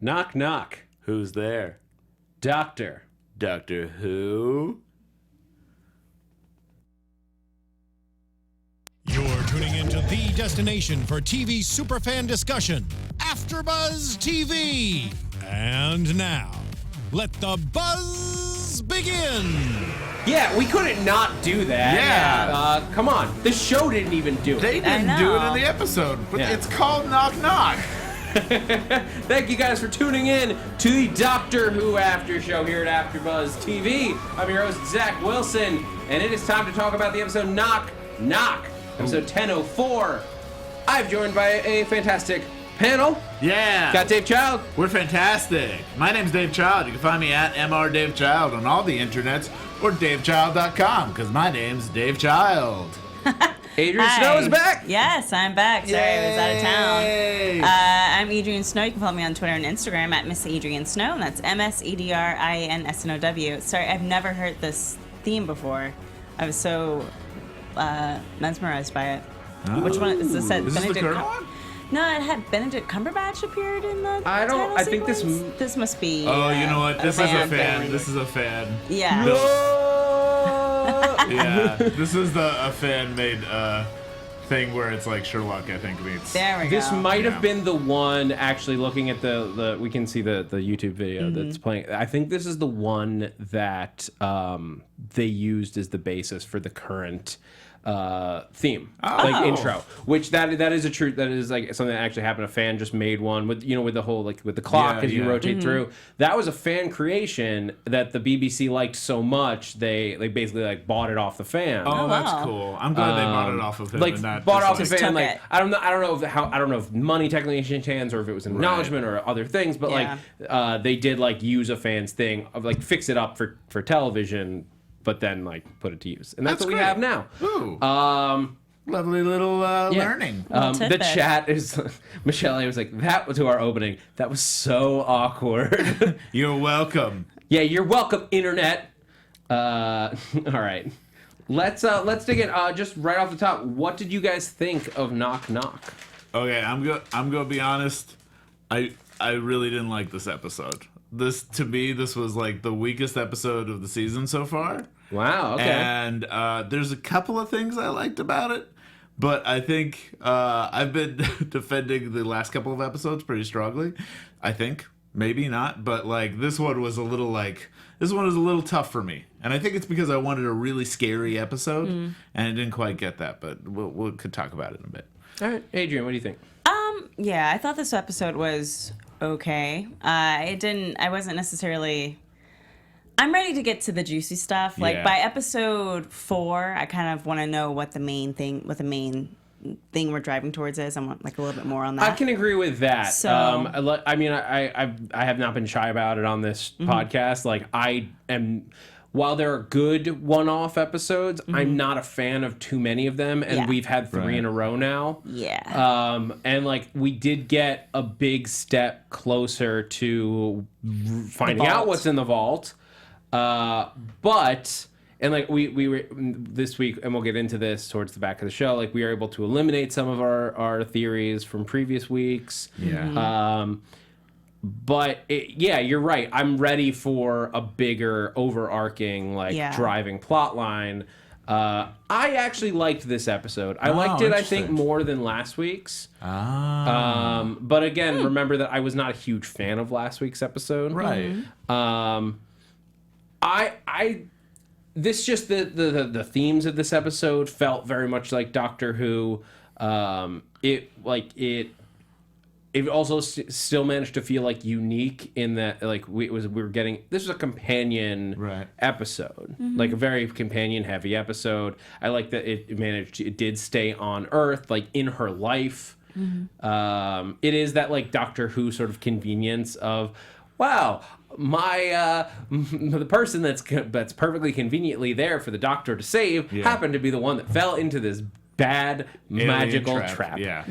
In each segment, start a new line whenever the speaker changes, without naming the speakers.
Knock, knock.
Who's there?
Doctor.
Doctor Who?
You're tuning into the destination for TV superfan discussion, AFTERBUZZ TV. And now, let the buzz begin.
Yeah, we couldn't not do that.
Yeah.
Come on. The show didn't even do it.
They didn't do it in the episode, but
Yeah.
it's called Knock Knock.
Thank you guys for tuning in to the Doctor Who After Show here at AfterBuzz TV. I'm your host, Zach Wilson, and it is time to talk about the episode Knock Knock, episode 1004. I'm joined by a fantastic panel.
Yeah.
Got Dave Child.
We're fantastic. My name's Dave Child. You can find me at MrDaveChild on all the internets or DaveChild.com because my name's Dave Child.
Adrian Snow is back.
Yes, I'm back. Sorry, I was out of town.
Yay.
I'm Adrian Snow. You can follow me on Twitter and Instagram at Miss Adrian Snow, and that's MSEDRIANSNOW. Sorry, I've never heard this theme before. I was so mesmerized by it.
Oh.
Which one is this?
Is this the current one?
No, it had Benedict Cumberbatch appeared in the
I don't-
title
I think this
sequence. This must be.
Oh, you know what? This is a fan.
family.
This is a fan.
Yeah.
Yeah. This is a fan-made thing where it's like Sherlock, I think, meets.
There we go.
This might have
Yeah.
been the one, actually, looking at the we can see the YouTube video that's playing. I think this is the one that they used as the basis for the current theme, like intro, which that is a truth. That is like something that actually happened. A fan just made one with, you know, with the whole, like with the clock
Yeah,
as you
yeah.
rotate through. That was a fan creation that the BBC liked so much they basically like bought it off the fan.
Oh, that's
wow.
cool. I'm glad they bought it off of him.
Like
and not
bought
just
off the
like-
fan.
took
Like
it.
I don't know if money technically changed hands or if it was an acknowledgement or other things, but like they did like use a fan's thing of like fix it up for television, but then like put it to use, and that's what we
great.
have now.
Ooh. Lovely little learning.
The
tidbit.
chat is Michelle. I was like, that was to our opening. That was so awkward.
You're welcome.
Yeah, you're welcome, internet. All right, let's dig in. Just right off the top, what did you guys think of Knock Knock?
Okay, I'm gonna be honest. I really didn't like this episode. To me, this was like the weakest episode of the season so far.
Wow. Okay.
And there's a couple of things I liked about it, but I think I've been defending the last couple of episodes pretty strongly. I think maybe not, but like this one was a little tough for me, and I think it's because I wanted a really scary episode, and I didn't quite get that. But we could talk about it in a bit.
All right, Adrian, what do you think?
Yeah, I thought this episode was okay. I wasn't necessarily. I'm ready to get to the juicy stuff. Like
Yeah.
by episode 4, I kind of want to know what the main thing we're driving towards is. I want like a little bit more on that.
I can agree with that.
So-
I mean, I have not been shy about it on this podcast. Like, I am, while there are good one-off episodes, I'm not a fan of too many of them, and
Yeah.
we've had 3 in a row now.
Yeah.
And like we did get a big step closer to finding out
vault.
what's in the vault. But and like we were this week, and we'll get into this towards the back of the show. Like we were able to eliminate some of our theories from previous weeks.
Yeah.
But yeah, you're right. I'm ready for a bigger, overarching, like driving plot line. I actually liked this episode. I liked it, I think,
interesting.
more than last week's. But again, remember that I was not a huge fan of last week's episode.
Right.
This just the themes of this episode felt very much like Doctor Who. It also still managed to feel like unique in that like we were getting, this was a companion episode, like a very companion heavy episode. I like that it did stay on Earth, like in her life. It is that like Doctor Who sort of convenience of, wow, the person that's perfectly conveniently there for the Doctor to save happened to be the one that fell into this bad magical trap.
Yeah.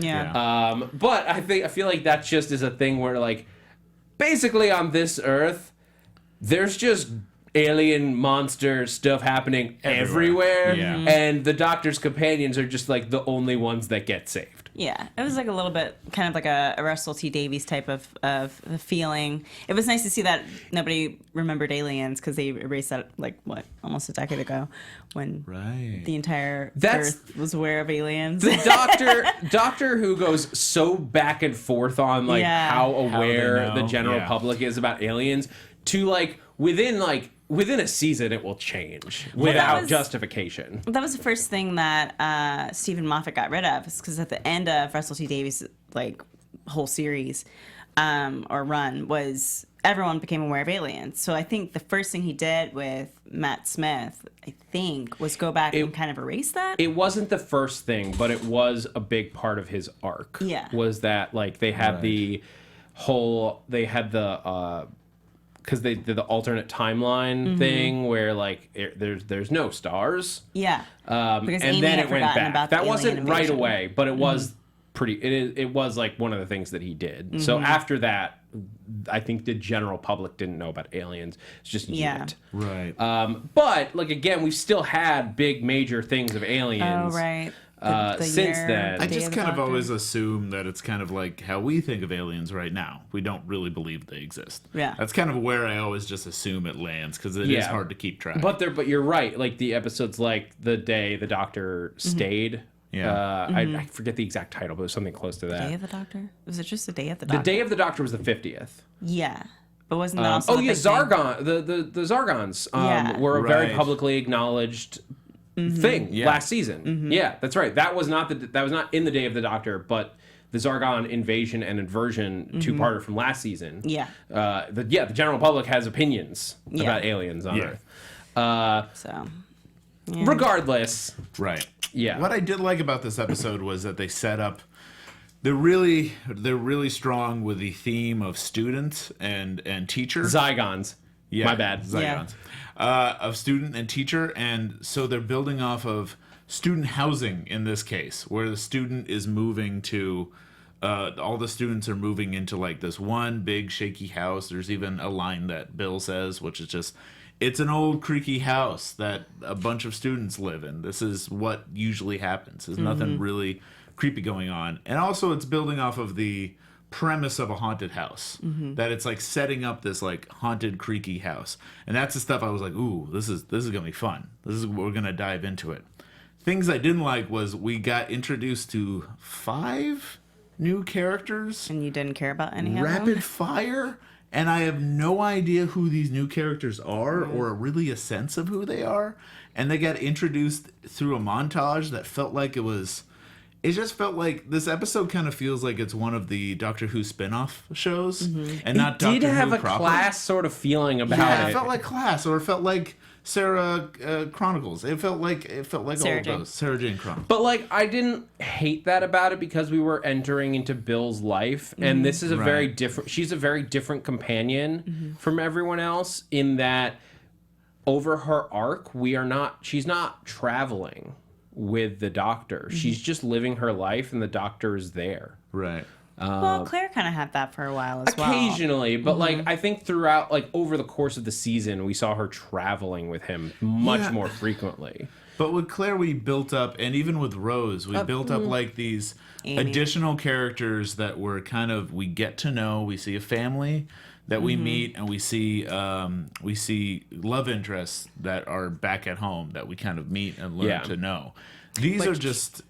But I feel like that just is a thing where like basically on this Earth, there's just alien monster stuff happening everywhere.
Yeah.
And the Doctor's companions are just like the only ones that get saved.
Yeah, it was like a little bit kind of like a Russell T Davies type of feeling. It was nice to see that nobody remembered Aliens because they erased that like almost a decade ago when the entire Earth was aware of aliens.
The Doctor Who goes so back and forth on like how aware the general public is about aliens to like within a season it will change without justification.
That was the first thing that Stephen Moffat got rid of, because at the end of Russell T Davies' like whole series or run was everyone became aware of aliens. So I think the first thing he did with Matt Smith, I think, was go back and kind of erase that.
It wasn't the first thing, but it was a big part of his arc.
Yeah.
Was that like they had the because they did the alternate timeline thing where like there's no stars.
Yeah. Because
and
Amy
then
had
it went
forgotten
back.
about
That
the
wasn't
alien
right
invasion.
away, but it was it was like one of the things that he did. So after that, I think the general public didn't know about aliens. It's just Unit.
Right.
But like again, we've still had big major things of aliens.
Oh, right.
Since then.
I just kind of always assume that it's kind of like how we think of aliens right now. We don't really believe they exist.
Yeah.
That's kind of where I always just assume it lands, because it is hard to keep track.
But you're right. Like the episodes like The Day the Doctor Stayed.
Yeah.
I forget the exact title, but it was something close to that.
Day of the Doctor? Was it just the Day of the
The
Doctor?
Day of the Doctor was the 50th.
Yeah. But wasn't that also the big
Zargon. The Zargons were a very publicly acknowledged thing last season. Yeah, that's right. That was not in the Day of the Doctor, but the Zargon invasion and inversion two-parter from last season.
Yeah.
The general public has opinions about aliens on Earth.
So.
Regardless.
Right.
Yeah.
What I did like about this episode was that they set up. They're really strong with the theme of student and teacher.
Zygons.
Yeah,
My bad.
Zygons. Of student and teacher, and so they're building off of student housing in this case, where the student is moving to. All the students are moving into like this one big shaky house. There's even a line that Bill says, which is just, it's an old creaky house that a bunch of students live in. This is what usually happens. There's nothing really creepy going on. And also it's building off of the premise of a haunted house, that it's like setting up this like haunted creaky house. And that's the stuff I was like, ooh, this is gonna be fun. This is we're gonna dive into it. Things I didn't like was we got introduced to 5 new characters.
And you didn't care about any of them?
Rapid fire. And I have no idea who these new characters are or really a sense of who they are. And they got introduced through a montage that felt like it just felt like this episode kind of feels like it's one of the Doctor Who spin-off shows and not Doctor Who
It did have a
proper.
class sort of feeling about it.
It felt like class, or it felt like Sarah Chronicles. It felt like
Sarah
all
Jane.
those Sarah Jane Chronicles.
But like I didn't hate that about it because we were entering into Bill's life, and this is a very different. She's a very different companion from everyone else in that over her arc, she's not traveling with the Doctor. She's just living her life, and the Doctor is there.
Right.
Well, Claire kind of had that for a while as well.
Occasionally, but like I think throughout, like over the course of the season, we saw her traveling with him much more frequently.
But with Claire, we built up, and even with Rose, we built up like these additional characters that were kind of, we get to know. We see a family that we meet, and we see love interests that are back at home that we kind of meet and learn to know. These are just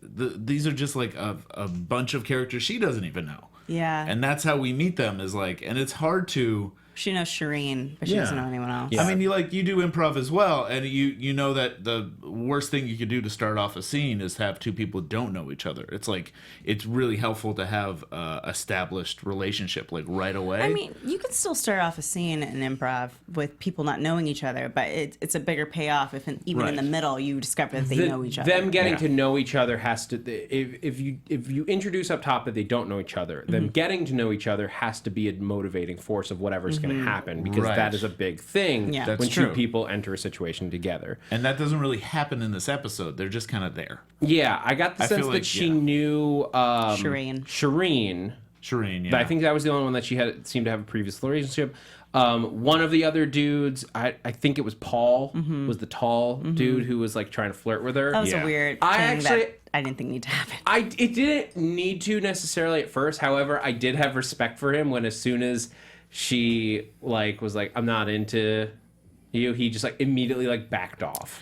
like a bunch of characters she doesn't even know.
Yeah.
And that's how we meet them, is like, and it's hard to.
She knows Shireen, but she doesn't know anyone else.
Yeah.
I mean, you do improv as well, and you know that the worst thing you could do to start off a scene is have 2 people who don't know each other. It's like, it's really helpful to have established relationship like right away.
I mean, you can still start off a scene in improv with people not knowing each other, but it's a bigger payoff if even in the middle you discover that they know each other.
Them getting to know each other has to. If you introduce up top that they don't know each other, them getting to know each other has to be a motivating force of whatever's going to happen, because that is a big thing
Yeah.
when
That's
2
true.
people enter a situation together.
And that doesn't really happen in this episode. They're just kind of there.
Yeah, I got the sense
feel
that
like,
she knew
Shireen.
Shireen, yeah.
But I think that was the only one that she seemed to have a previous relationship. One of the other dudes, I think it was Paul, was the tall dude who was like trying to flirt with her.
That was a weird thing that I didn't think needed to happen.
It didn't need to necessarily at first. However, I did have respect for him when as soon as she like was like, I'm not into you, he just like immediately like backed off.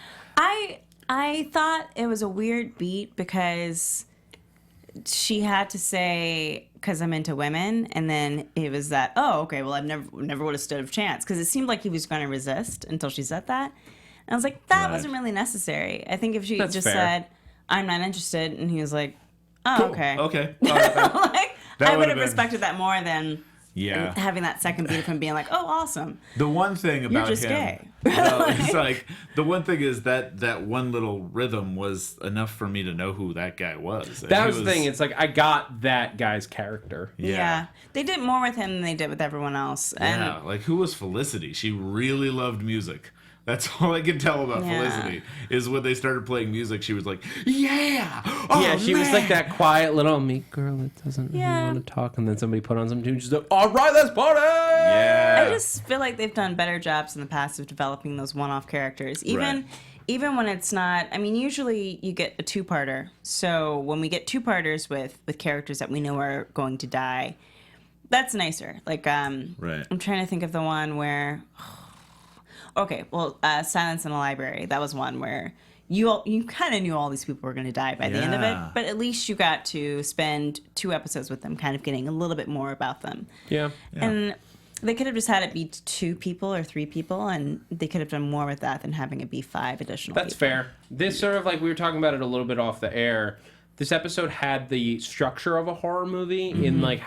I thought it was a weird beat because she had to say, because I'm into women, and then it was that, oh, okay, well, I never would have stood a chance, because it seemed like he was going to resist until she said that. And I was like, that wasn't really necessary. I think if she said, I'm not interested, and he was like, oh,
Cool.
okay.
Okay. All right,
I would have respected that more than
yeah,
having that second beat of him being like, oh, awesome.
The one thing about
You're just
him,
gay.
it's like the one thing is that one little rhythm was enough for me to know who that guy was. And
that was the thing. It's like I got that guy's character.
Yeah. They did more with him than they did with everyone else. And
yeah, like who was Felicity? She really loved music. That's all I can tell about Felicity is when they started playing music, she was like, yeah! Oh,
yeah, she was like that quiet little meek girl that doesn't really want to talk, and then somebody put on some tune, she's like, all right, let's party!
Yeah.
I just feel like they've done better jobs in the past of developing those one-off characters. Even when it's not, I mean, usually you get a two-parter. So when we get two-parters with characters that we know are going to die, that's nicer. Like, I'm trying to think of the one where... Okay, well, Silence in the Library. That was one where you kind of knew all these people were going to die by the end of it, but at least you got to spend 2 episodes with them, kind of getting a little bit more about them.
Yeah.
And they could have just had it be 2 people or 3 people, and they could have done more with that than having it be 5 additional
That's
people.
fair. This sort of like, we were talking about it a little bit off the air. This episode had the structure of a horror movie in like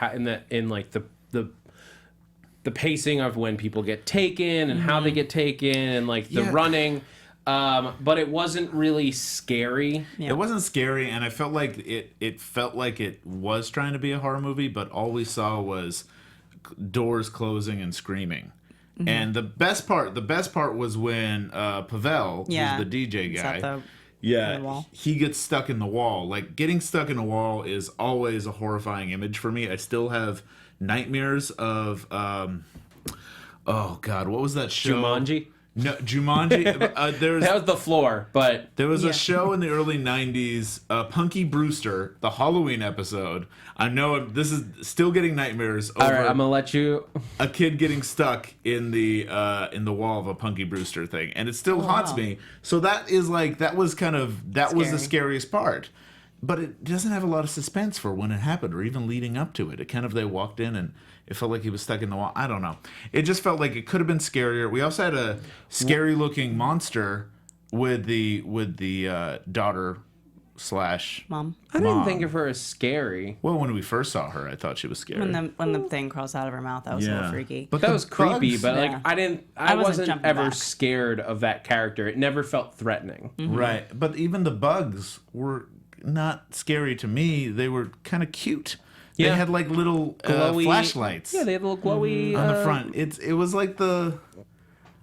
the pacing of when people get taken and how they get taken and like the running, but it wasn't really scary.
It wasn't scary, and I felt like it felt like it was trying to be a horror movie, but all we saw was doors closing and screaming. And the best part was when Pavel, who's the DJ guy, he gets stuck in the wall. Like, getting stuck in a wall is always a horrifying image for me. I still have nightmares of oh god, what was that show?
Jumanji?
No, Jumanji.
That was the floor, but
there was a show in the early 90s, Punky Brewster, the Halloween episode. I know this is still getting nightmares over.
All right, I'm gonna let you.
A kid getting stuck in the wall of a Punky Brewster thing, and it still haunts me. So that was the scariest part. But it doesn't have a lot of suspense for when it happened or even leading up to it. They walked in and it felt like he was stuck in the wall. I don't know. It just felt like it could have been scarier. We also had a scary looking monster with the daughter /
Mom.
I didn't think of her as scary.
Well, when we first saw her, I thought she was scary.
When the thing crawls out of her mouth, that was a little freaky.
But that was creepy.
bugs,
But like I wasn't
jumping
ever
back.
scared of that character. It never felt threatening.
Right. But even the bugs were not scary to me. They were kind of cute. They had like little
glowy
flashlights.
Yeah, they had little glowy
on the front. It was like the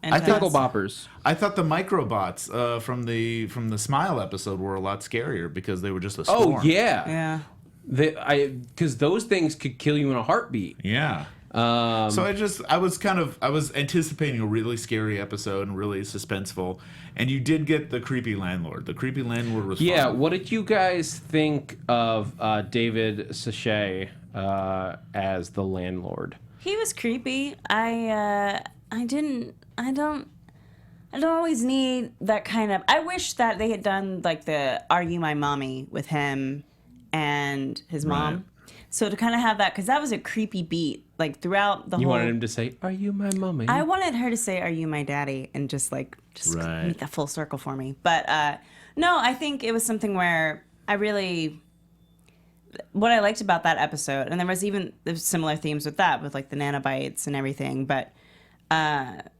tickle boppers.
I thought the microbots from the Smile episode were a lot scarier because they were just a storm.
Oh yeah. Because those things could kill you in a heartbeat.
Yeah. So I was anticipating a really scary episode and really suspenseful, and you did get the creepy landlord. The creepy landlord was fun.
What did you guys think of David Suchet as the landlord?
He was creepy. I don't always need that kind of. I wish that they had done like the "Are You My Mommy" with him and his mom.
Right.
So to kind of have that, because that was a creepy beat, like throughout the whole.
You wanted him to say, "Are you my mommy?"
I wanted her to say, "Are you my daddy?" and just make that full circle for me. But no, I think it was something where what I liked about that episode, and there was similar themes with that, with like the nanobites and everything, but that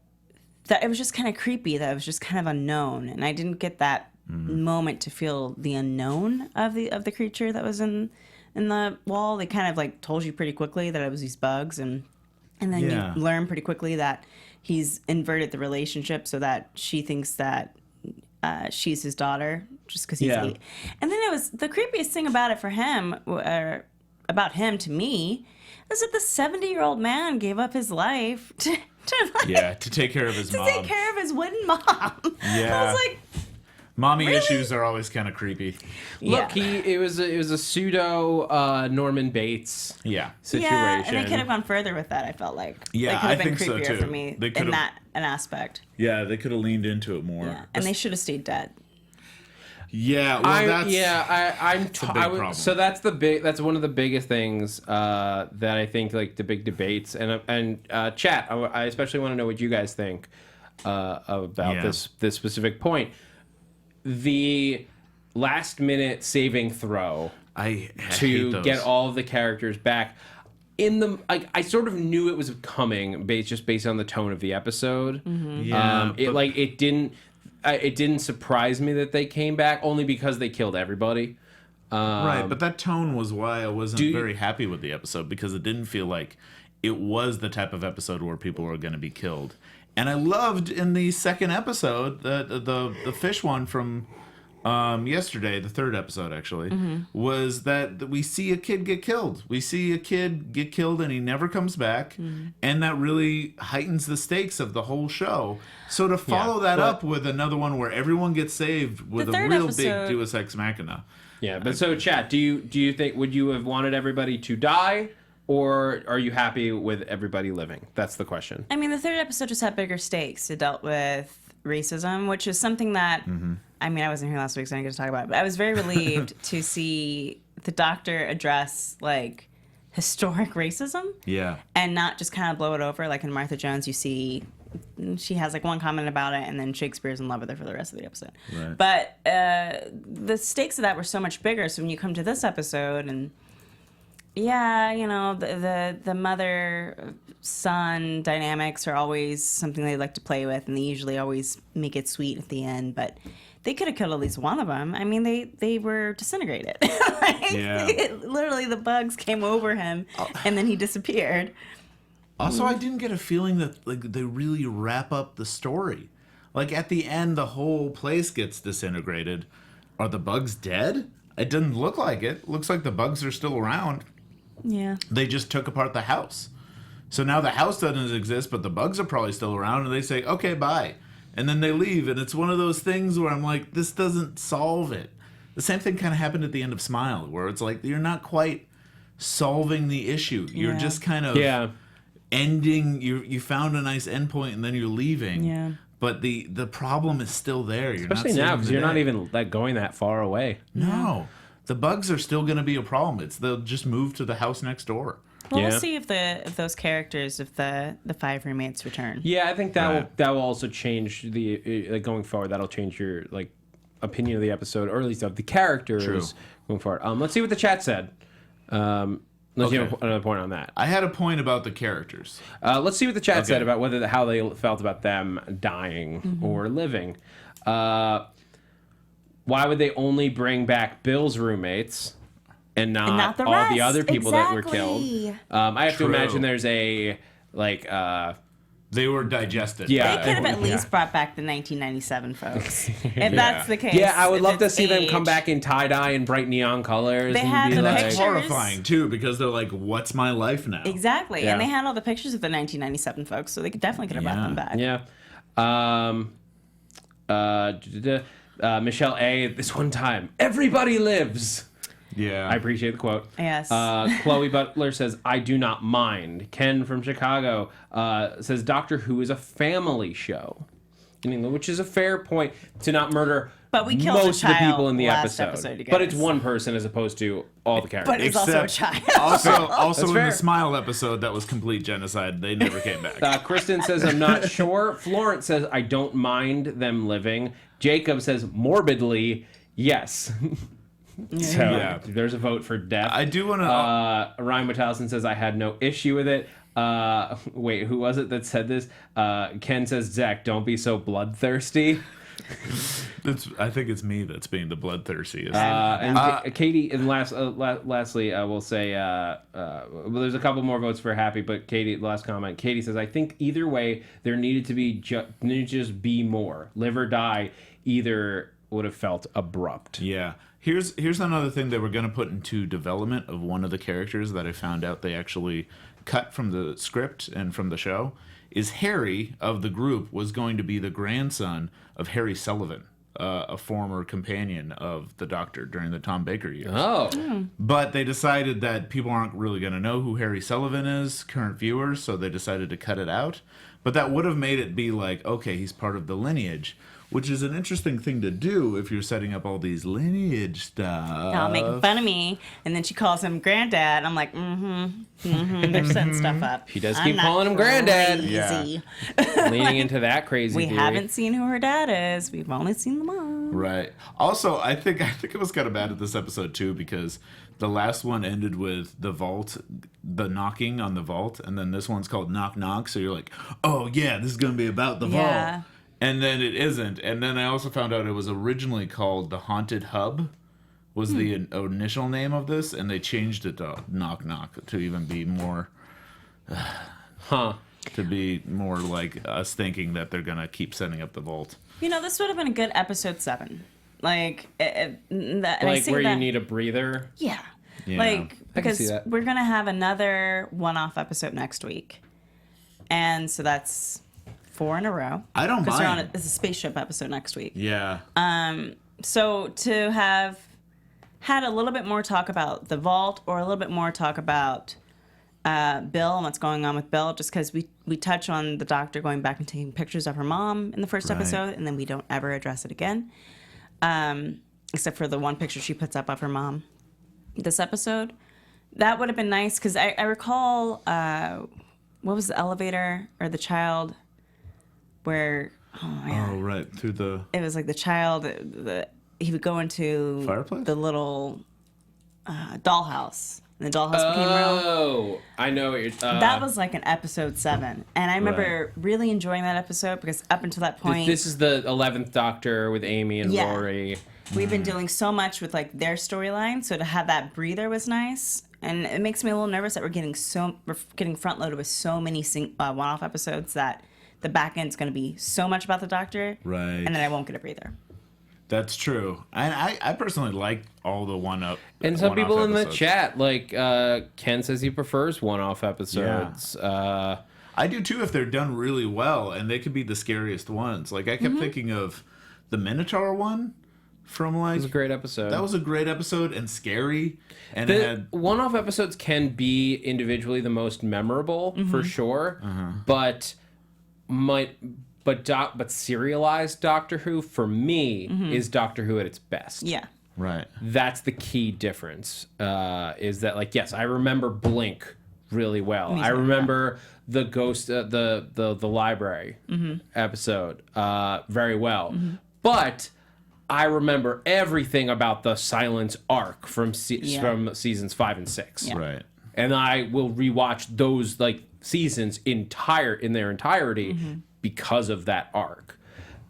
it was just kind of creepy. That it was just kind of unknown, and I didn't get that moment to feel the unknown of the creature that was in the wall. They kind of like told you pretty quickly that it was these bugs, and then you learn pretty quickly that he's inverted the relationship so that she thinks that she's his daughter just because he's 8. And then it was the creepiest thing about it for him, about him to me, is that the 70-year-old man gave up his life
to take care of his mom.
To take care of his wooden mom.
Yeah.
I was like,
mommy
really?
issues are always kind of creepy.
Look, it was a pseudo Norman Bates situation.
Yeah, and they could have gone further with that. I felt like they could have been
think so,
creepier
too.
for me
They
in that an aspect.
Yeah, they could have leaned into it more.
Yeah, and they should have stayed dead.
Yeah, well, that's
a big problem. So that's one of the biggest things that I think, like, the big debates and chat. I especially want to know what you guys think about this specific point. The last minute saving throw to get all of the characters back. I sort of knew it was coming based on the tone of the episode.
Mm-hmm.
Yeah,
It didn't surprise me that they came back, only because they killed everybody.
Right, but that tone was why I wasn't very happy with the episode, because it didn't feel like it was the type of episode where people were going to be killed. And I loved in the second episode, the fish one from yesterday, the third episode actually, was that we see a kid get killed. We see a kid get killed and he never comes back, and that really heightens the stakes of the whole show. So to follow that up with another one where everyone gets saved with a real big Deus Ex Machina.
Yeah, but so chat, do you think, would you have wanted everybody to die, or are you happy with everybody living? That's the question.
I mean, the third episode just had bigger stakes. It dealt with racism, which is something that, I mean, I wasn't here last week, so I didn't get to talk about it, but I was very relieved to see the Doctor address, like, historic racism.
Yeah.
And not just kind of blow it over. Like in Martha Jones, you see she has like one comment about it, and then Shakespeare's in love with her for the rest of the episode.
Right.
But the stakes of that were so much bigger. So when you come to this episode, and yeah, you know, the mother-son dynamics are always something they like to play with, and they usually always make it sweet at the end. But they could have killed at least one of them. I mean, they were disintegrated. Literally, the bugs came over him, and then he disappeared.
Also, I didn't get a feeling that like they really wrap up the story. Like at the end, the whole place gets disintegrated. Are the bugs dead? It didn't look like it. Looks like the bugs are still around.
Yeah.
They just took apart the house. So now the house doesn't exist, but the bugs are probably still around, and they say, okay, bye. And then they leave, and it's one of those things where I'm like, this doesn't solve it. The same thing kind of happened at the end of Smile, where it's like, you're not quite solving the issue. You're just kind of ending, you found a nice endpoint, and then you're leaving.
Yeah.
But the problem is still there. You're
especially
not
now, because you're not
dead.
even like going that far away.
No. The bugs are still going to be a problem. They'll just move to the house next door.
Well, we'll see if those characters, if the 5 roommates return.
Yeah, I think that will also change the going forward. That'll change your like opinion of the episode, or at least of the characters going forward. Let's see what the chat said. Unless you have another point on that.
I had a point about the characters.
Let's see what the chat said about how they felt about them dying or living. Why would they only bring back Bill's roommates and not
the
all
rest?
the other people that were killed? I have to imagine there's a like.
They were digested.
Yeah, they could have at least brought back the 1997 folks. If that's the case.
Yeah, I would love to see them come back in tie-dye and bright neon colors.
They had the
that's
pictures.
horrifying, too, because they're like, what's my life now?
Exactly. Yeah. And they had all the pictures of the 1997 folks, so they definitely could have brought them back.
Yeah. Michelle A., this one time, everybody lives.
Yeah.
I appreciate the quote.
Yes.
Chloe Butler says, I do not mind. Ken from Chicago says, Doctor Who is a family show. Which is a fair point, to not murder
but we killed
most of the people in the episode. But it's one person as opposed to all the characters.
But it's also a child.
Also in the Smile episode, that was complete genocide. They never came back.
Kristen says, I'm not sure. Florence says, I don't mind them living. Jacob says, morbidly, yes. So there's a vote for death.
I do want to...
Ryan Witthausen says, I had no issue with it. Wait, who was it that said this? Ken says, Zach, don't be so bloodthirsty.
I think it's me that's being the bloodthirstiest.
And Katie, and lastly, I will say, well, there's a couple more votes for happy, but Katie, the last comment, Katie says, I think either way, there needed to just be more. Live or die, either would have felt abrupt.
Yeah. Here's another thing they were going to put into development of one of the characters that I found out they actually cut from the script and from the show, is Harry of the group was going to be the grandson of Harry Sullivan, a former companion of the Doctor during the Tom Baker years.
Oh.
But they decided that people aren't really going to know who Harry Sullivan is, current viewers, so they decided to cut it out. But that would have made it be like, okay, he's part of the lineage, which is an interesting thing to do if you're setting up all these lineage stuff.
Y'all making fun of me. And then she calls him granddad. I'm like, they're setting stuff up.
She does keep calling him granddad.
Crazy.
Yeah. Leaning into that crazy
We
theory.
haven't seen who her dad is. We've only seen the mom.
Right. Also, I think it was kind of bad at this episode too, because the last one ended with the vault, the knocking on the vault, and then this one's called Knock Knock. So you're like, oh yeah, this is gonna be about the vault, and then it isn't. And then I also found out it was originally called the Haunted Hub, was the initial name of this, and they changed it to Knock Knock to even be more, to be more like us thinking that they're gonna keep setting up the vault.
You know, this would have been a good episode 7. Like,
where you need a breather.
Yeah.
Yeah.
Like, because
see that.
we're going to have another one-off episode next week. And so that's 4 in a row.
I don't mind.
Because it's a spaceship episode next week.
Yeah.
So to have had a little bit more talk about the vault or a little bit more talk about Bill and what's going on with Bill, just because we touch on the Doctor going back and taking pictures of her mom in the first episode, and then we don't ever address it again. Except for the one picture she puts up of her mom this episode. That would have been nice, because I recall, what was the elevator or the child where,
Oh, right. Through the...
it was like the child, he would go into
Fireplace?
the little dollhouse. And the dollhouse became real.
Oh, I know what you're...
That was like an episode 7. And I remember really enjoying that episode, because up until that point...
This is the 11th Doctor with Amy and Rory.
We've been doing so much with like their storyline, so to have that breather was nice. And it makes me a little nervous that we're getting front loaded with so many one-off episodes that the back end's going to be so much about the Doctor,
Right.
and then I won't get a breather.
That's true. And I personally like all the one-up.
And some people in the
episodes.
chat, like Ken says he prefers one-off episodes.
Yeah. I do too if they're done really well, and they could be the scariest ones. Like I kept thinking of the Minotaur one from like...
It was a great episode.
That was a great episode and scary. And it
The
had...
one-off episodes can be individually the most memorable, for sure, but serialized Doctor Who, for me, is Doctor Who at its best.
Yeah.
Right.
That's the key difference, is that, like, yes, I remember Blink really well. I remember the Ghost, the library episode very well. But I remember everything about the Silence arc from from seasons 5 and 6.
Yeah.
Right.
And I will rewatch those like seasons in their entirety because of that arc.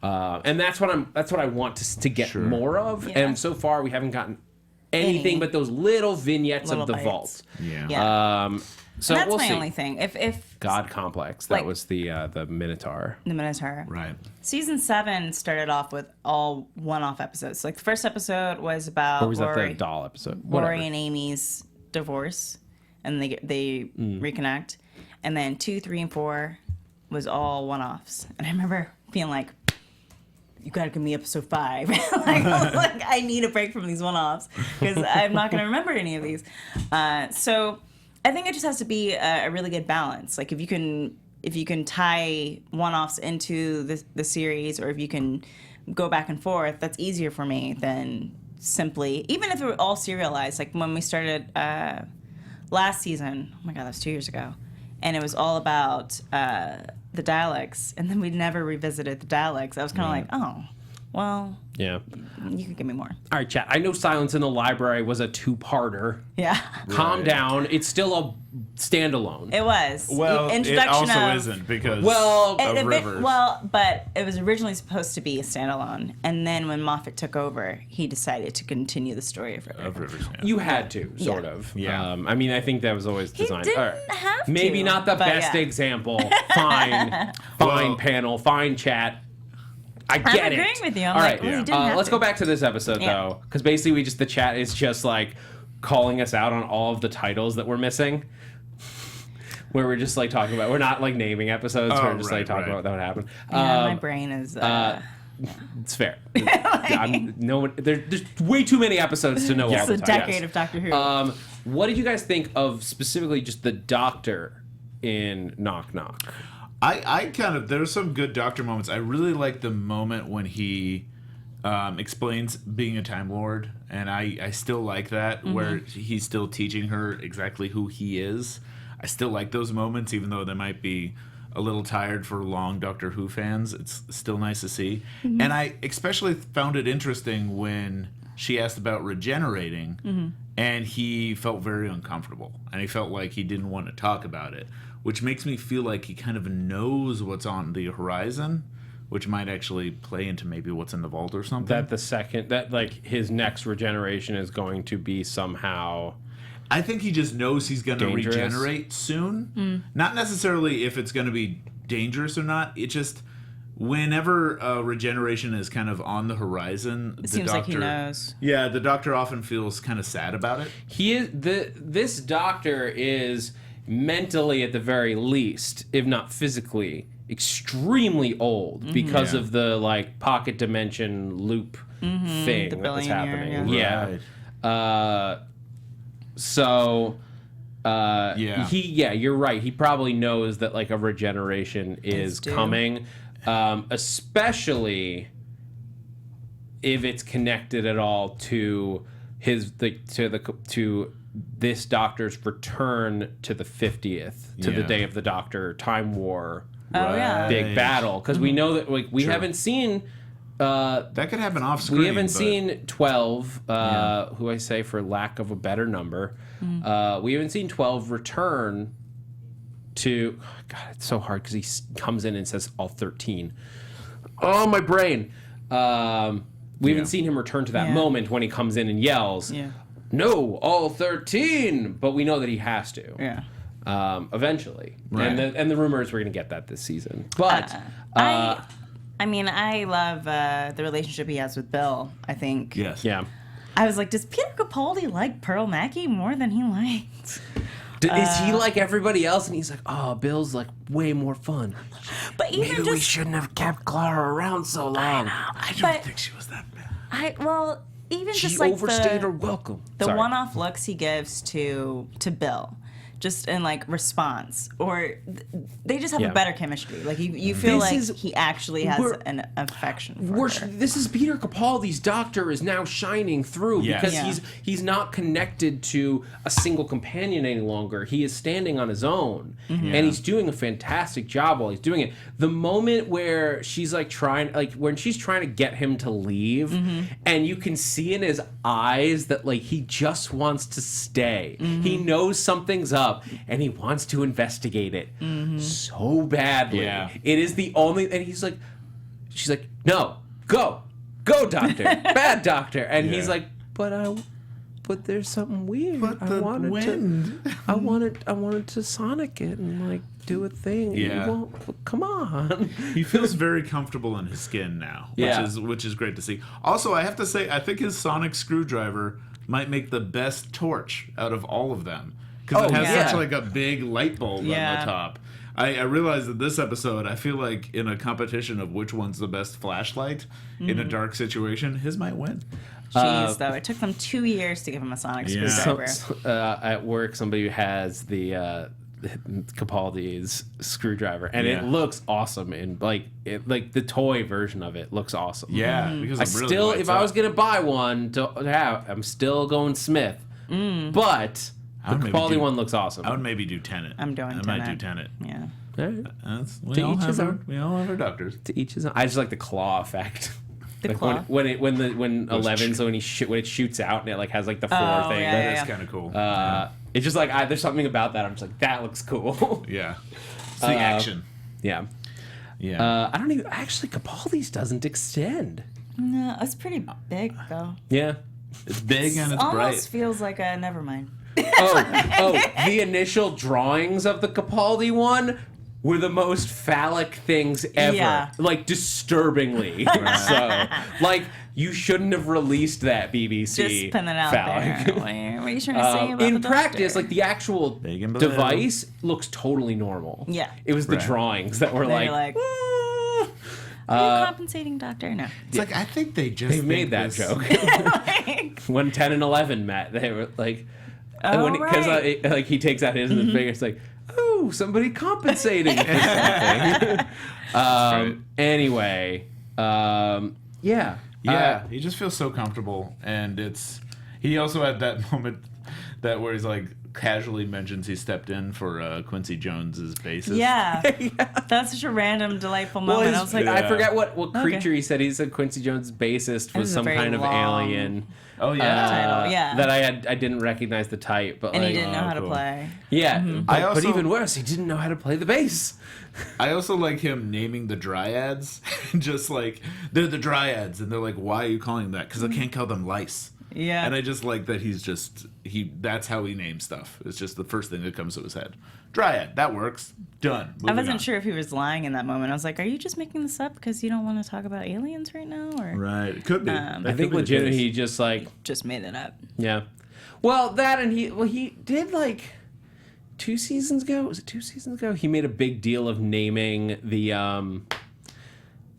And that's what I want to get more of.
Yeah.
And so far we haven't gotten anything but those little vignettes of the
bites.
vault.
Yeah.
So
And that's
we'll
my
see.
only thing. If
God Complex. That
like-
was the Minotaur.
the Minotaur.
Right.
Season 7 started off with all one-off episodes. Like the first episode was about
Or was that
Rory,
the doll episode?
Rory
Whatever.
and Amy's divorce, and they reconnect. And then 2, 3, and 4 was all one-offs. And I remember being like, you gotta give me episode 5. like I need a break from these one-offs because I'm not gonna remember any of these. So I think it just has to be a really good balance. Like if you can tie one-offs into the series, or if you can go back and forth, that's easier for me than simply, even if it were all serialized. Like when we started last season, oh my god, that was 2 years ago, and it was all about the Daleks, and then we never revisited the Daleks. I was kind of like, oh, well,
Yeah.
you could give me more.
All right, chat. I know Silence in the Library was a 2-parter.
Yeah.
Calm down. It's still a standalone.
It was.
Well, it also isn't because
Well,
of Rivers.
But it was originally supposed to be a standalone, and then when Moffat took over, he decided to continue the story of Rivers.
Of Rivers. Yeah.
You had to, sort
Yeah.
of.
Yeah.
I mean, I think that was always designed.
didn't
All right.
have to,
Maybe not the
but
best
yeah.
example. Fine. Fine,
Well-
panel. Fine, chat. I get
I'm
it.
agreeing with you. I'm
All
like,
right,
well, he didn't have
let's
to.
go back to this episode
Yeah.
though, because basically the chat is just like calling us out on all of the titles that we're missing. Where we're just like talking about, we're not like naming episodes. We're just like talking about what happened.
Yeah, my brain is.
It's fair. There's way too many episodes to know all
It's
the
a
time.
decade of Doctor Who.
What did you guys think of specifically just the Doctor in Knock Knock?
I kind of, there's some good Doctor moments. I really like the moment when he explains being a Time Lord, and I still like that, where he's still teaching her exactly who he is. I still like those moments, even though they might be a little tired for long Doctor Who fans. It's still nice to see. And I especially found it interesting when she asked about regenerating, and he felt very uncomfortable, and he felt like he didn't want to talk about it, which makes me feel like he kind of knows what's on the horizon, which might actually play into maybe what's in the vault or something.
That like his next regeneration is going to be somehow...
I think he just knows he's going to
dangerous.
regenerate soon. Not necessarily if it's going to be dangerous or not. It just, whenever regeneration is kind of on the horizon,
It seems like he knows.
Yeah, the Doctor often feels kind of sad about it.
This Doctor is mentally, at the very least, if not physically, extremely old because of the like pocket dimension loop thing
The
that was
billion
happening.
year,
Yeah. So, you're right. He probably knows that like a regeneration is
due.
coming, especially if it's connected at all to to this Doctor's return to the 50th, to the Day of the Doctor Time War big battle, because we know that like we haven't seen.
That could happen off screen.
We haven't seen 12, who I say for lack of a better number. We haven't seen 12 return to... God, it's so hard because he comes in and says all 13. Oh, my brain. We haven't seen him return to that moment when he comes in and yells, no, all 13! But we know that he has to.
Yeah.
Eventually.
Right.
And the rumors we're going to get that this season. But...
I mean, I love the relationship he has with Bill, I think.
Yes.
Yeah.
I was like, does Peter Capaldi like Pearl Mackie more than he liked?
Is he like everybody else? And he's like, oh, Bill's like way more fun.
But even
Maybe we shouldn't have kept Clara around so long.
I don't think she was that bad.
Even
She
just like
overstayed her welcome.
the
Sorry.
one-off looks he gives to Bill, just in like response, or they just have a better chemistry. Like you feel like he actually has an affection for her.
This is Peter Capaldi's Doctor is now shining through because
Yeah.
he's not connected to a single companion any longer. He is standing on his own, and he's doing a fantastic job while he's doing it. The moment where she's like when she's trying to get him to leave, and you can see in his eyes that like he just wants to stay. He knows something's up. And he wants to investigate it so badly.
Yeah.
It is the only, and she's like, no, go, Doctor, bad Doctor, and he's like, but there's something weird.
But the wind.
I wanted to sonic it and like do a thing.
Yeah.
Well, come on.
He feels very comfortable in his skin now, which is great to see. Also, I have to say, I think his sonic screwdriver might make the best torch out of all of them. Because it has such like a big light bulb on the top. I realized that this episode, I feel like in a competition of which one's the best flashlight in a dark situation, his might win.
Jeez, though, it took them 2 years to give him a sonic screwdriver.
At work, somebody has the Capaldi's screwdriver, and it looks awesome. And like the toy version of it looks awesome.
Yeah, because it really
still,
lights
if
up.
I was gonna buy one to have, I'm still going Smith. But the Capaldi one looks awesome.
I would maybe do Tenet.
I'm doing
I
Tenet.
might do Tenet.
Yeah.
All right.
We all have our doctors.
To each his own. I just like the claw effect.
The
Like
claw?
when 11, so when it shoots out and it like has like the four thing.
yeah.
That is kind of cool.
It's just like there's something about that. I'm just like, that looks cool.
Yeah. It's the action.
Yeah.
Yeah.
I don't even actually Capaldi's doesn't extend.
No, it's pretty big though.
Yeah.
It's big and it's
Almost
bright.
feels like a never mind.
The initial drawings of the Capaldi one were the most phallic things ever.
Yeah.
Like, disturbingly so. Like, you shouldn't have released that, BBC.
Just putting it out
phallic.
there. What are you trying to say about
in
the
practice,
doctor?
like, the actual
Bacon balloon.
device looks totally normal.
Yeah.
It was the drawings that were
They're
like
are you compensating, doctor? No.
It's like, I think they just
they made that joke. When 10 and 11 met, they were like,
right.
like he takes out his and his finger, it's like, oh, somebody compensating for something. Anyway, yeah.
Yeah, he just feels so comfortable, and he also had that moment where he's like casually mentions he stepped in for Quincy Jones's bassist.
Yeah. That's such a random, delightful moment. I was like,
I forgot what creature he said. He said Quincy Jones' bassist was
was a
some
very
kind of
long
alien.
Oh yeah.
title, yeah.
That I didn't recognize the type, but
and
like,
he didn't know how to
cool.
play.
yeah. But,
but
even worse, he didn't know how to play the bass.
I also like him naming the dryads, just like they're the dryads, and they're like, "Why are you calling them that?" Because I can't call them lice.
Yeah.
And I just like that that's how he names stuff. It's just the first thing that comes to his head. Dryad, that works. Done.
I wasn't
Moving
sure if he was lying in that moment. I was like, are you just making this up because you don't want to talk about aliens right now? Or
on. Right. It could be.
I think legitimately he just like,
just made it up?
yeah. Well, that and he did like 2 seasons ago. Was it 2 seasons ago? He made a big deal of naming the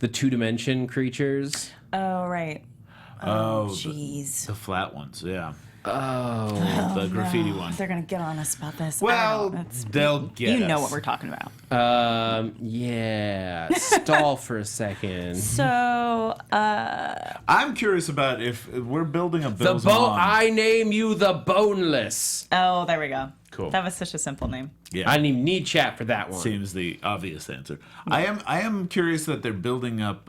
2-dimension creatures.
Oh, right.
Oh,
Jeez.
the flat ones, yeah.
Oh,
The graffiti one.
They're going to get on us about this.
Well, they'll get
You know
us.
what we're talking about.
yeah. Stall for a second.
So,
I'm curious about if we're building a
The
Bill's mom.
I name you the Boneless.
oh, there we go.
Cool.
That was such a simple name.
Yeah.
I didn't even need chat for that one.
Seems the obvious answer. I am curious that they're building up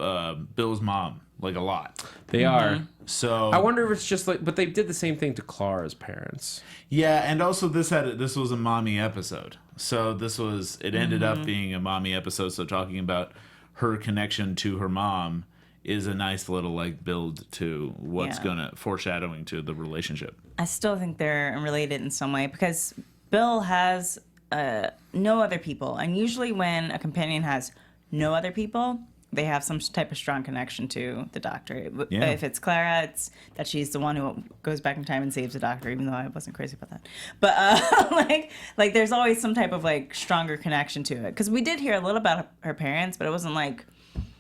Bill's mom like a lot.
They are.
So
I wonder if it's just like, but they did the same thing to Clara's parents.
yeah, and also this was a mommy episode. So it ended up being a mommy episode. So talking about her connection to her mom is a nice little like build to what's gonna foreshadowing to the relationship.
I still think they're related in some way because Bill has no other people. And usually when a companion has no other people, they have some type of strong connection to the doctor.
Yeah.
If it's Clara, it's that she's the one who goes back in time and saves the doctor, even though I wasn't crazy about that. But like there's always some type of like stronger connection to it. Because we did hear a little about her parents, but it wasn't like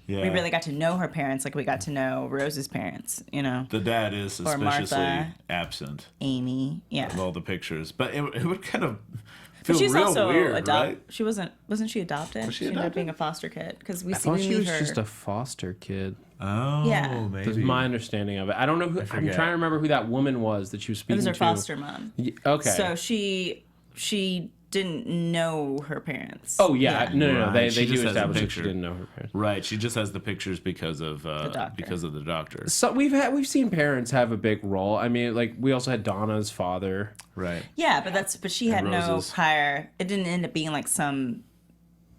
we really got to know her parents like we got to know Rose's parents, you know.
The dad is suspiciously
Martha.
absent
Amy, yeah.
of all the pictures, but it would kind of feel
But she's
real
also
weird, right?
She wasn't she adopted?
Was she
ended up
adopted?
being a foster kid because we
I
see
thought
we
she
meet
was
her.
just a foster kid.
Oh,
Yeah.
maybe.
That's my understanding of it. I don't know who. I'm
forget.
trying to remember who that woman was that she was
It
speaking
was her
to.
foster mom.
Okay.
So she didn't know her parents.
Oh yeah, no.
Right.
They
She
do
just has a
establish that she
picture.
didn't know her parents.
Right, she just has the pictures because of the doctor.
So we've seen parents have a big role. I mean, like we also had Donna's father.
Right.
Yeah, but she had no
Rose's.
prior. It didn't end up being like some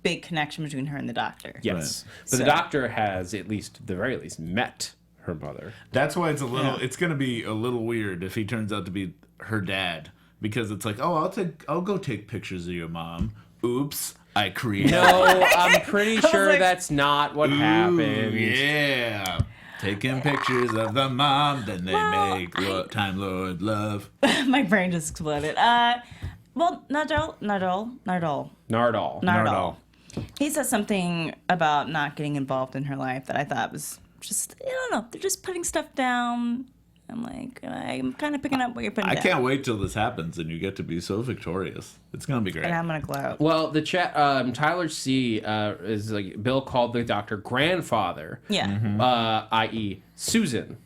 big connection between her and the doctor.
Yes,
Right.
but the
So-
doctor has at the very least met her mother.
That's why it's it's going to be a little weird if he turns out to be her dad, because it's like, "Oh, I'll go take pictures of your mom." Oops, I created.
No, I'm pretty sure
like-
that's not what happened.
Yeah. Taking pictures of the mom, then they make Time Lord love.
My brain just exploded. Well, Nardole.
Nardole.
He says something about not getting involved in her life that I thought was just, I don't know, they're just putting stuff down. I'm kind of picking up what you're putting
I
down.
can't wait till this happens and you get to be so victorious. It's going to be great.
And I'm going to glow.
Well, the chat, Tyler C is like Bill called the doctor grandfather.
Yeah.
I.e. Susan.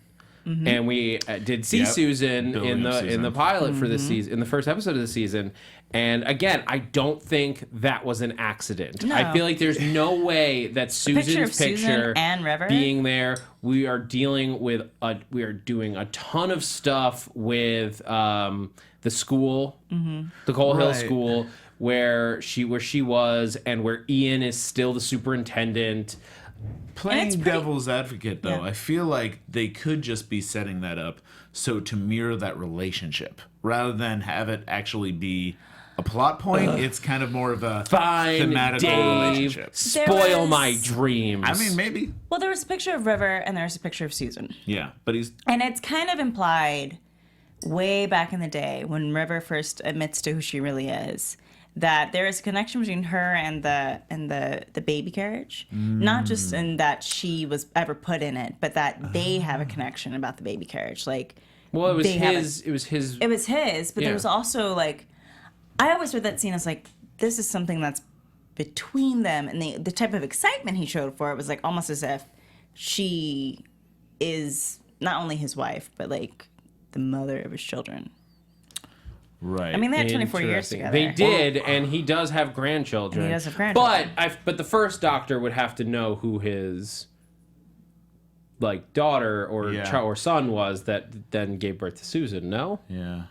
And we did see
Yep.
Susan
Building
in
up
the
Susan.
pilot for this season, in the first episode of the season. And again, I don't think that was an accident.
No.
I feel like there's no way that Susan's
of Susan and River?
being there. We are dealing with we are doing a ton of stuff with the school, the Coal Hill
Right.
School, where she was, and where Ian is still the superintendent.
Playing
it's pretty-
devil's advocate, though,
Yeah.
I feel like they could just be setting that up so to mirror that relationship rather than have it actually be a plot point. It's kind of more of a
Fine,
thematic
Dave.
relationship.
Spoil my dreams.
I mean, maybe.
Well, there was a picture of River and there's a picture of Susan.
Yeah, but he's...
And it's kind of implied way back in the day when River first admits to who she really is, that there is a connection between her and the baby carriage. Not just in that she was ever put in it, but that they have a connection about the baby carriage. Like,
well, it was
they have
his. It was his.
It was his, but
Yeah.
there was also like, I always read that scene as like, this is something that's between them, and the type of excitement he showed for it was like almost as if she is not only his wife, but like the mother of his children.
Right.
I mean, they had 24 years
Interesting.
together.
They did, and he does have grandchildren.
And he does have grandchildren.
But the first Doctor would have to know who his like daughter or son was that then gave birth to Susan. No.
Yeah.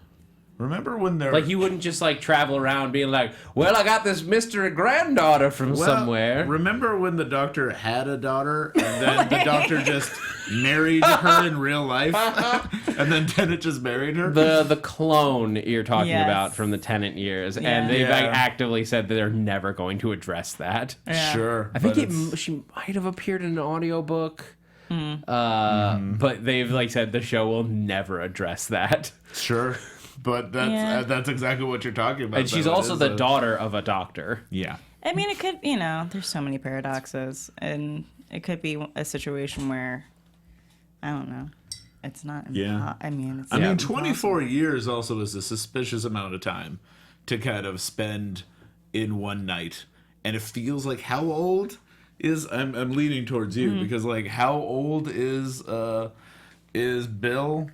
Remember when they're...
Like, you wouldn't just, like, travel around being like, well, I got this Mr. Granddaughter from somewhere.
Remember when the Doctor had a daughter, and then the Doctor just married her in real life? And then Tennant just married her?
The clone you're talking
Yes.
about from the Tennant years.
Yeah.
And they've like,
Yeah.
actively said that they're never going to address that.
Yeah.
Sure.
I think
but
she might have appeared in an audiobook. But they've, like, said the show will never address that.
Sure. But that's exactly what you're talking about.
And she's
though.
also
It is
the daughter of a doctor.
Yeah.
I mean, it could, there's so many paradoxes, and it could be a situation where, I don't know, it's not.
Yeah.
I mean, it's
I mean,
impossible.
24 years also is a suspicious amount of time to kind of spend in one night. And it feels like how old is... I'm leaning towards you because, like, how old is Bill...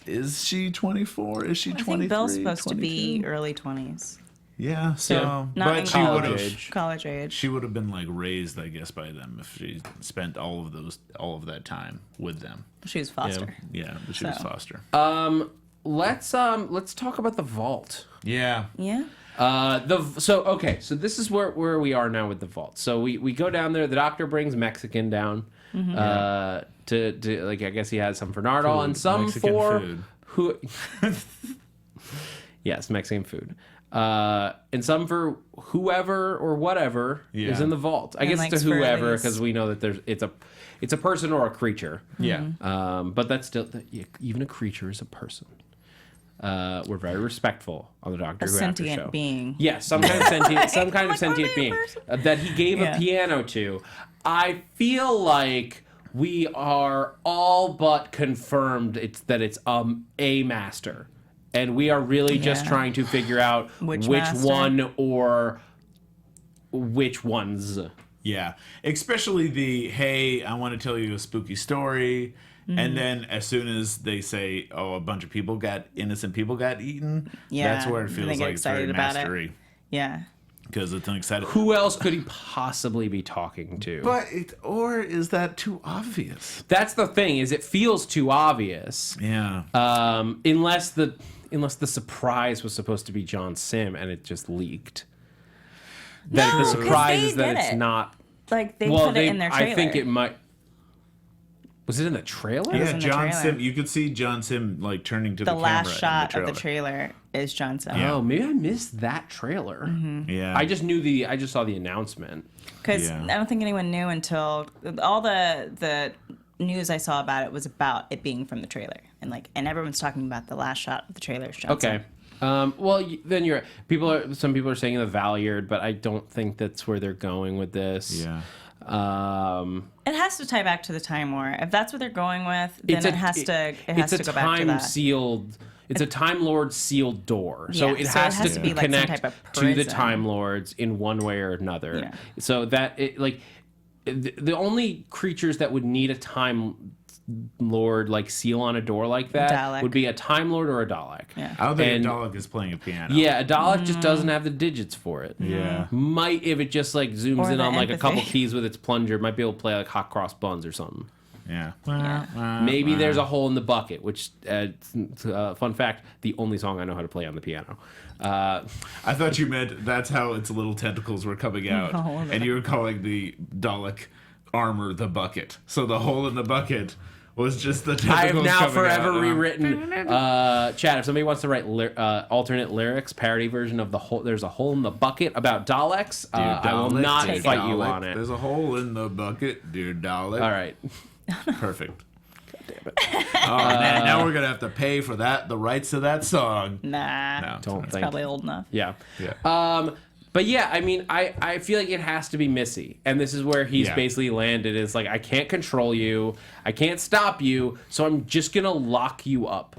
Is she 24? Is she 23?
I think Bill's supposed
22?
to be early 20s.
Yeah, so
Not in
but she would
college.
have
College age.
she would have been like raised, I guess, by them if she spent all of that time with them.
She was foster.
Yeah, but she was
So.
foster.
Let's talk about the vault.
Yeah.
Yeah.
So this is where we are now with the vault. So we go down there. The Doctor brings Mexican down. To like, I guess he has some for Nardole and some
Mexican
for
food.
who. Yes, Mexican food. And some for whoever or whatever is
Yeah.
in the vault. I
And,
guess
like,
it's to whoever
Spurleys.
because we know that it's a person or a creature.
Yeah.
But that's still even a creature is a person. We're very respectful on the Doctor
A
Who After
sentient
show.
being.
Yes, some kind of sentient, some kind of
Like,
sentient
are they a
being
person?
that he gave
Yeah.
a piano to. I feel like we are all but confirmed that it's a master, and we are really just
Yeah.
trying to figure out
Which
which
master?
one or which ones.
Yeah. Especially the, hey, I want to tell you a spooky story. And then as soon as they say, oh, a bunch of innocent people got eaten,
Yeah,
that's where it
then
feels
they get
like it's very
excited about it.
mastery.
Yeah.
Because it's an exciting...
Who else could he possibly be talking to?
Or is that too obvious?
That's the thing, is it feels too obvious.
Yeah.
Unless the surprise was supposed to be John Sim and it just leaked. That
No,
the
'cause
surprise
they
is that
did
it's
it.
not.
Like, they put it in their trailer.
I think it might. Was it in the trailer?
Yeah,
in the
John
trailer.
Sim. You could see John Sim like turning to the
The
camera
last
in
shot
the
of the trailer is Johnson.
Yeah.
Oh, maybe I missed that trailer.
Yeah.
I just saw the announcement.
Because
Yeah.
I don't think anyone knew until all the news I saw about it was about it being from the trailer, and everyone's talking about the last shot of the trailer is Johnson.
Okay. Well, then some people are saying the Valyard, but I don't think that's where they're going with this.
Yeah.
It has to tie back to the Time War. If that's what they're going with, then it has to go back to
It's a
that.
time sealed. It's a Time Lord sealed door, so
Yeah,
it
so
has to
be like some
connect
type of
to the
prison.
Time Lords in one way or another.
Yeah.
So that the only creatures that would need a Time Lord like seal on a door like that
Dalek.
would be a Time Lord or a Dalek.
Yeah.
I don't think
And-
a Dalek is playing a piano.
Yeah, a Dalek just doesn't have the digits for it.
Yeah.
Might if it just like zooms
Or
in
the
on like a couple
empathy.
keys with its plunger, might be able to play like hot cross buns or something.
Yeah.
Maybe there's a hole in the bucket, which, fun fact, the only song I know how to play on the piano.
I thought you meant that's how its little tentacles were coming out, and you were calling the Dalek armor the bucket. So the hole in the bucket was just the
I have
tentacles
now
coming
forever
out.
rewritten. Chad, if somebody wants to write alternate lyrics, parody version of There's a Hole in the Bucket about Daleks, I will
Dalek,
not
dear
fight you
Dalek,
on it.
There's a hole in the bucket, dear Dalek.
All right.
Perfect. Oh man, now we're gonna have to pay for the rights to that song.
Nah.
No,
Don't
It's
think.
probably old enough.
Yeah.
Yeah.
But yeah, I mean, I feel like it has to be Missy. And this is where he's basically landed. It's like, I can't control you. I can't stop you. So I'm just going to lock you up.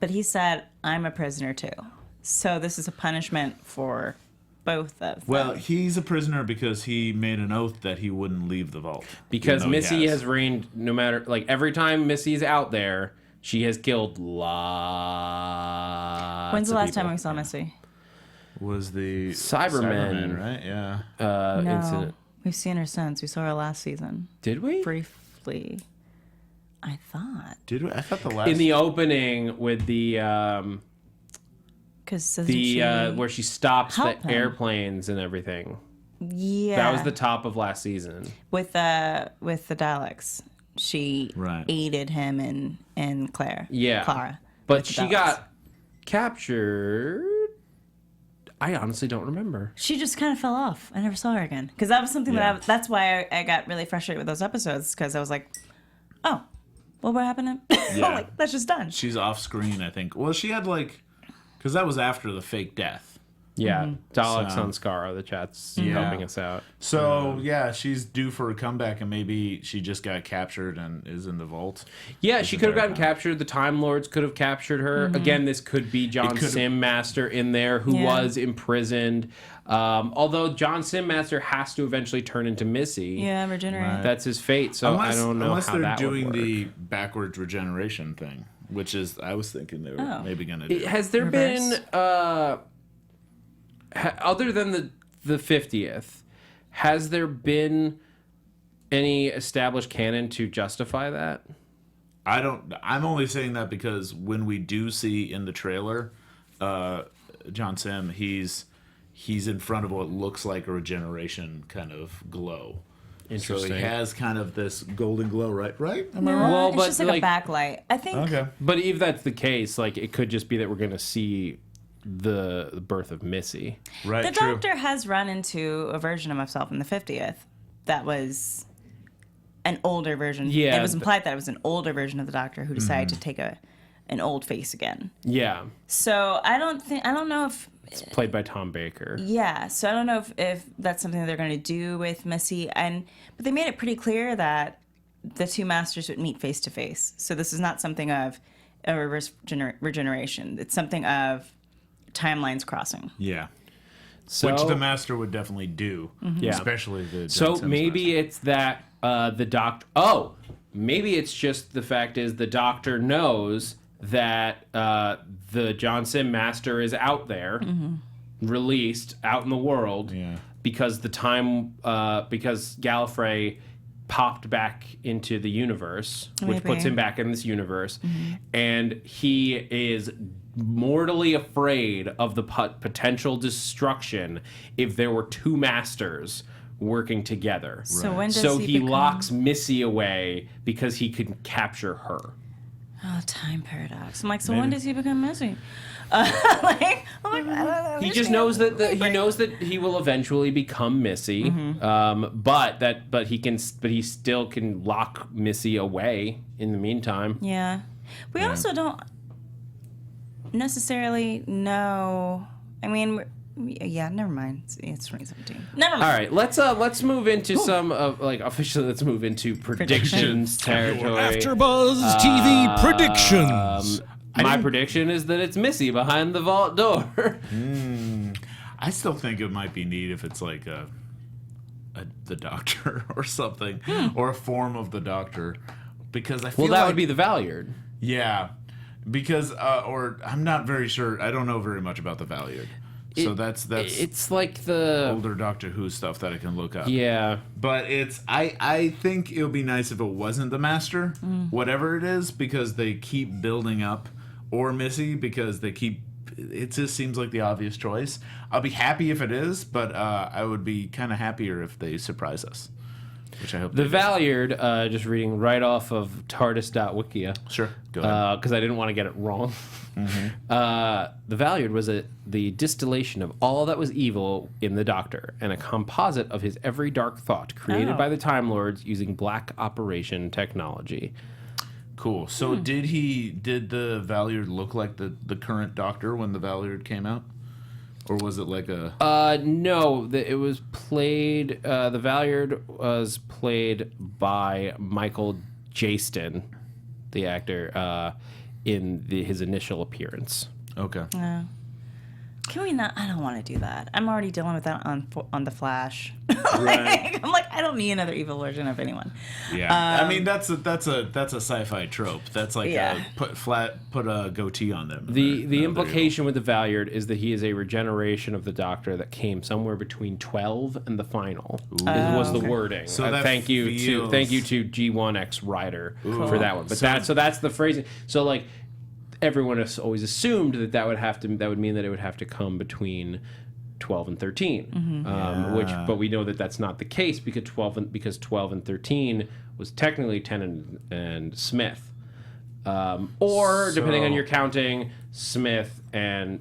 But he said, I'm a prisoner too. So this is a punishment for both of them.
Well, he's a prisoner because he made an oath that he wouldn't leave the vault.
Because
even though he
Missy has reigned no matter, like, every time Missy's out there, she has killed lots
When's the
of
last time
people.
we saw Missy?
Was the
Cybermen,
right? Yeah.
No.
Incident.
We've seen her since. We saw her last season.
Did we?
Briefly. I thought.
Did we? I thought the last
In the opening with the
Because
where she stops the
help him?
airplanes and everything.
Yeah.
That was the top of last season.
with the Daleks. She
Right.
aided him and Clara.
Yeah.
Clara.
But
with the
she
Daleks.
got captured. I honestly don't remember.
She just kind of fell off. I never saw her again. Because that was something
Yeah.
that's why I got really frustrated with those episodes. Because I was like, oh, what happened?
Yeah.
Like, that's just done.
She's off screen, I think. Well, she had because that was after the fake death.
Yeah. Daleks
So-
on Skara, the chat's
Yeah.
helping us out.
So yeah, she's due for a comeback, and maybe she just got captured and is in the vault.
Yeah, she could have gotten
very
captured. The Time Lords could have captured her. Again, this could be John
could've-
Sim Master in there who
Yeah.
was imprisoned. Although John Sim Master has to eventually turn into Missy.
Yeah, regenerate.
Right.
That's his fate. So I don't know
unless
how
they're
that
doing
would work.
the backwards regeneration thing, which is I was thinking they were maybe gonna do.
Has there
Reverse.
been other than the 50th, has there been any established canon to justify that?
I'm only saying that because when we do see in the trailer, John Sim, he's in front of what looks like a regeneration kind of glow. So
Interesting.
he has kind of this golden glow, right? Right? Am I
No,
wrong?
Well,
it's
but,
just like a backlight. I think.
Okay.
But if that's the case, like, it could just be that we're going to see the birth of Missy.
Right.
The
true.
Doctor has run into a version of himself in the 50th that was an older version.
Yeah,
It was implied that it was an older version of the Doctor who decided to take an old face again.
Yeah.
So I don't know if.
It's played by Tom Baker.
Yeah, so I don't know if that's something that they're going to do with Missy. But they made it pretty clear that the two masters would meet face to face. So this is not something of a reverse regeneration. It's something of timelines crossing.
Yeah.
So,
Which the master would definitely do.
Yeah.
Especially the John
so
Sims
maybe
master.
it's that the Doctor... Oh! Maybe it's just the fact is the Doctor knows that the John Sim Master is out there, released, out in the world,
Yeah.
because because Gallifrey popped back into the universe, which
Maybe.
puts him back in this universe, and he is mortally afraid of the potential destruction if there were two masters working together.
So when does
So
he
he
become...
locks Missy away because he can capture her.
Oh, time paradox. I'm like, so
Maybe.
when does he become Missy? Like, oh my God, I don't
He just
understand.
knows that he will eventually become Missy, but he still can lock Missy away in the meantime.
Yeah. We also don't necessarily know. I mean, yeah, never mind. It's 2017. Never mind.
All right, let's move into some of officially. Let's move into predictions territory.
AfterBuzz TV predictions.
My prediction is that it's Missy behind the vault door.
I still think it might be neat if it's like the Doctor or something, or a form of the Doctor, because I feel
Well, that
like,
would be the Valyard.
yeah, because or I'm not very sure. I don't know very much about the Valyard, so that's
It's like the
older Doctor Who stuff that I can look up.
yeah.
But I think it would be nice if it wasn't the Master, whatever it is, because they keep building up, or Missy, because they keep. It just seems like the obvious choice. I'll be happy if it is, but I would be kind of happier if they surprise us. which I hope
The Valyard, just reading right off of TARDIS.wikia.
Sure, go ahead.
Because I didn't want to get it wrong. The Valyard was the distillation of all that was evil in the Doctor, and a composite of his every dark thought, created by the Time Lords using black operation technology.
Cool. So did the Valyard look like the current Doctor when the Valyard came out? Or was it like a...
No, it was played... the Valyard was played by Michael Jaston, the actor, in his initial appearance.
Okay.
Can we not? I don't want to do that. I'm already dealing with that on The Flash.
Right.
I'm like, I don't need another evil version of anyone.
Yeah. I mean, that's a sci-fi trope. That's like put a goatee on them.
The implication with the Valyard is that he is a regeneration of the Doctor that came somewhere between 12 and the final. Was the wording.
So
thank you to G1X Rider for that one. But that's the phrasing. So like, everyone has always assumed that would mean that it would have to come between 12 and 13, but we know that that's not the case because 12 and 13 was technically Tennant and Smith, or depending on your counting, Smith and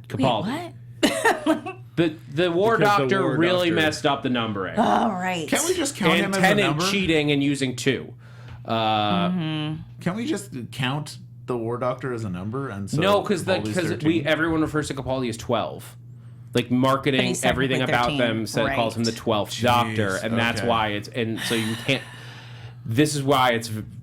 Capaldi.
Wait, what?
The War Doctor really messed up the numbering.
Oh, right.
Can't we just count him as a
Tennant
number?
cheating and using 2.
Can we just count the War Doctor as a number? And so
no, because
Capaldi's
everyone refers to Capaldi as 12. Like marketing, everything about them calls him the 12th Doctor, and that's why so you can't. This is why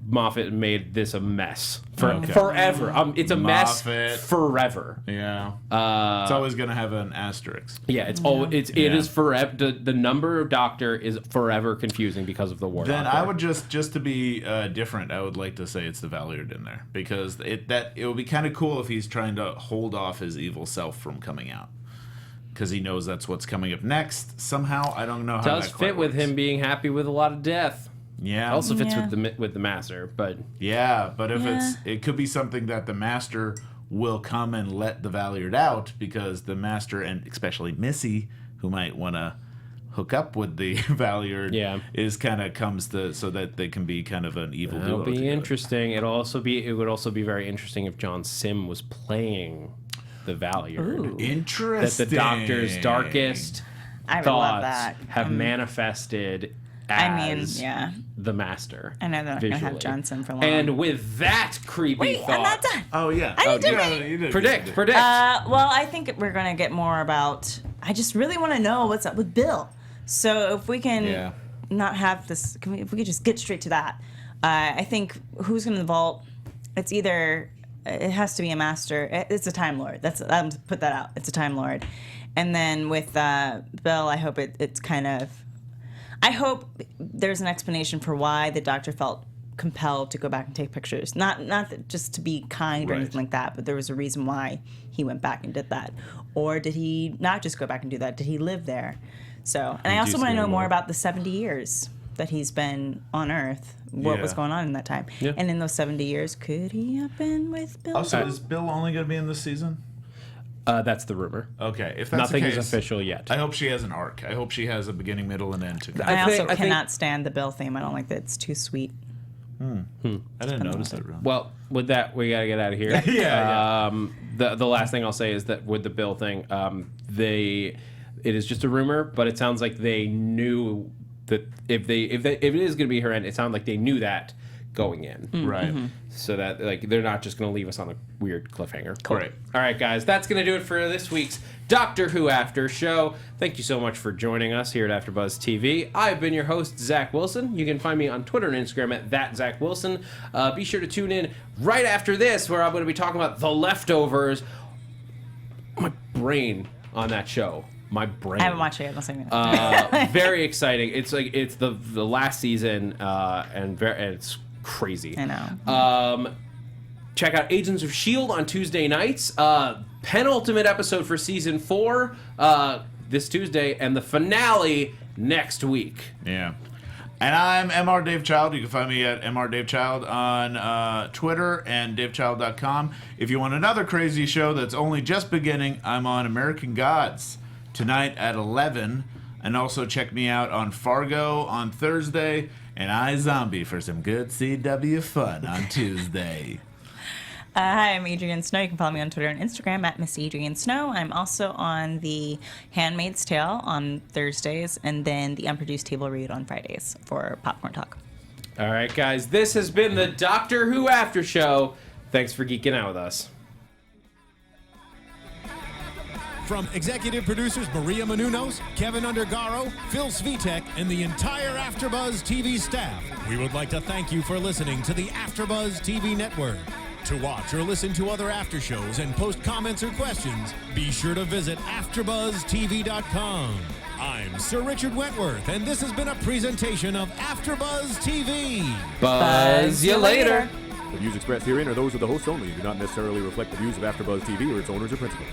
Moffat made this a mess forever. It's a mess forever.
Yeah, it's always gonna have an asterisk.
Yeah, it is forever. The number of Doctor is forever confusing because of the War Doctor.
Then I would just to be different, I would like to say it's the Valyard in there because it would be kind of cool if he's trying to hold off his evil self from coming out. Because he knows that's what's coming up next. Somehow, I don't know how that
does fit with him being happy with a lot of death.
Yeah,
it also fits with the Master, but
if it could be something that the Master will come and let the Valyard out because the Master and especially Missy, who might want to hook up with the Valyard, is kind of comes so that they can be kind of an evil duo.
It'll be interesting. It would also be very interesting if John Sim was playing the Valyard.
Ooh. Interesting.
That the Doctor's darkest thoughts have manifested as the Master.
I know they're not going to have John Sim for long.
And with that creepy thought...
I'm not done.
Oh, yeah.
You did. Predict.
Well, I think we're going to get more about... I just really want to know what's up with Bill. So if we can not have this... if we could just get straight to that. I think who's going to vault... It's either... It has to be a Master. It's a Time Lord. I'm put that out. It's a Time Lord. And then with Bill, I hope it's kind of... I hope there's an explanation for why the Doctor felt compelled to go back and take pictures. Not just to be kind or anything like that, but there was a reason why he went back and did that. Or did he not just go back and do that? Did he live there? So, and I also want to know more about the 70 years that he's been on Earth. What was going on in that time. Yeah. And in those 70 years, could he have been with Bill?
Also, is Bill only going to be in this season?
That's the rumor.
Okay, if that's
nothing
the case,
is official yet.
I hope she has an arc. I hope she has a beginning, middle, and end.
I also cannot stand the Bill theme. I don't like that. It's too sweet.
I didn't notice it. Really.
Well, with that, we got to get out of here. The last thing I'll say is that with the Bill thing, it is just a rumor, but it sounds like they knew that if it is going to be her end, it sounds like they knew that going in.
Right.
So that they're not just going to leave us on a weird cliffhanger.
Cool. Right.
All right, guys, that's going to do it for this week's Doctor Who After Show. Thank you so much for joining us here at AfterBuzz TV. I've been your host, Zach Wilson. You can find me on Twitter and Instagram at @ZachWilson. Be sure to tune in right after this, where I'm going to be talking about The Leftovers. My brain on that show. My brain.
I haven't watched it yet. Don't say anything.
Very exciting. It's the last season, and it's crazy.
I know.
Check out Agents of S.H.I.E.L.D. on Tuesday nights. Penultimate episode for season 4 this Tuesday, and the finale next week.
Yeah. And I'm MR Dave Child. You can find me at MR Dave Child on Twitter and DaveChild.com. If you want another crazy show that's only just beginning, I'm on American Gods tonight at 11. And also check me out on Fargo on Thursday and iZombie for some good CW fun on Tuesday.
Hi, I'm Adrian Snow. You can follow me on Twitter and Instagram at Miss Adrian Snow. I'm also on The Handmaid's Tale on Thursdays and then the Unproduced Table Read on Fridays for Popcorn Talk.
All right, guys, this has been the Doctor Who After Show. Thanks for geeking out with us.
From executive producers Maria Menounos, Kevin Undergaro, Phil Svitek, and the entire AfterBuzz TV staff, we would like to thank you for listening to the AfterBuzz TV network. To watch or listen to other after shows and post comments or questions, be sure to visit AfterBuzzTV.com. I'm Sir Richard Wentworth, and this has been a presentation of AfterBuzz TV.
Buzz you later.
The views expressed herein are those of the hosts only and do not necessarily reflect the views of AfterBuzz TV or its owners or principals.